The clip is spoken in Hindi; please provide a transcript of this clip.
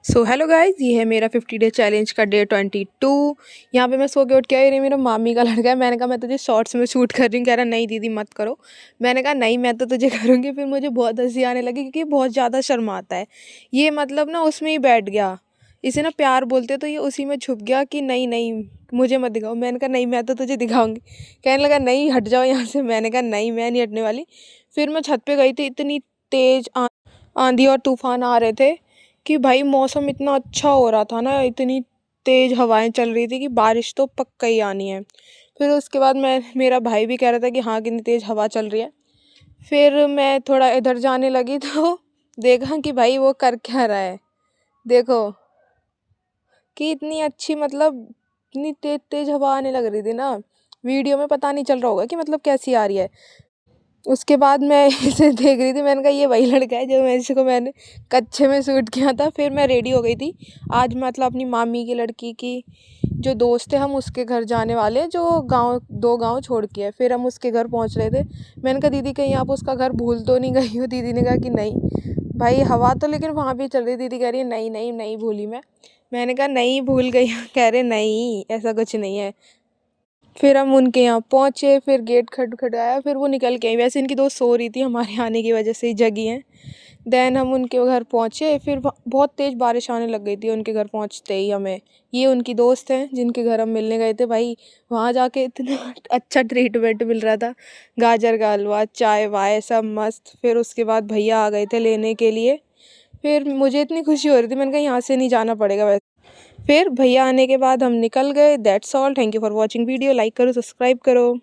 सो हेलो गाइस, ये है मेरा 50 डे चैलेंज का डे 22। यहाँ पे मैं सो के उठ के आई, रही मेरा मामी का लड़का है। मैंने कहा मैं तुझे शॉर्ट्स में शूट कर रही हूँ। कह रहा नहीं दीदी मत करो। मैंने कहा नहीं, मैं तो तुझे करूँगी। फिर मुझे बहुत हंसी आने लगी क्योंकि ये बहुत ज़्यादा शर्माता है। ये मतलब ना उसमें ही बैठ गया। इसे ना प्यार बोलते तो ये उसी में छुप गया कि नहीं नहीं मुझे मत दिखाओ। मैंने कहा नहीं, मैं तो तुझे दिखाऊंगी। कहने लगा नहीं हट जाओ यहाँ से। मैंने कहा नहीं, मैं नहीं हटने वाली। फिर मैं छत पे गई थी, इतनी तेज आंधी और तूफान आ रहे थे कि भाई मौसम इतना अच्छा हो रहा था ना, इतनी तेज़ हवाएं चल रही थी कि बारिश तो पक्का ही आनी है। फिर उसके बाद मेरा भाई भी कह रहा था कि हाँ कितनी तेज़ हवा चल रही है। फिर मैं थोड़ा इधर जाने लगी तो देखा कि भाई वो कर क्या रहा है। देखो कि इतनी अच्छी मतलब इतनी तेज तेज हवा आने लग रही थी ना, वीडियो में पता नहीं चल रहा होगा कि मतलब कैसी आ रही है। उसके बाद मैं इसे देख रही थी, मैंने कहा ये वही लड़का है जो मैंने कच्छे में शूट किया था। फिर मैं रेडी हो गई थी। आज मतलब अपनी मामी की लड़की की जो दोस्त है, हम उसके घर जाने वाले हैं, जो गांव 2 गांव छोड़ के है। फिर हम उसके घर पहुंच रहे थे। मैंने कहा दीदी कहीं आप उसका घर भूल तो नहीं गई हो। दीदी ने कहा कि नहीं भाई, हवा तो लेकिन वहाँ भी चल रही। दीदी कह रही है नहीं नहीं नहीं भूली मैं। मैंने कहा नहीं भूल गई। कह रहे नहीं ऐसा कुछ नहीं है। फिर हम उनके यहाँ पहुँचे, फिर गेट खटखटाया, फिर वो निकल के आई। वैसे इनकी दोस्त सो रही थी, हमारे आने की वजह से ही जगी हैं। देन हम उनके घर पहुँचे, फिर बहुत तेज़ बारिश आने लग गई थी उनके घर पहुँचते ही हमें। ये उनकी दोस्त हैं जिनके घर हम मिलने गए थे। भाई वहाँ जाके इतना अच्छा ट्रीटमेंट मिल रहा था, गाजर का हलवा, चाय वाय सब मस्त। फिर उसके बाद भैया आ गए थे लेने के लिए। फिर मुझे इतनी खुशी हो रही थी, मैंने कहा यहाँ से नहीं जाना पड़ेगा वैसे। फिर भैया आने के बाद हम निकल गए। That's all. Thank you for watching video. Like करो, सब्सक्राइब करो।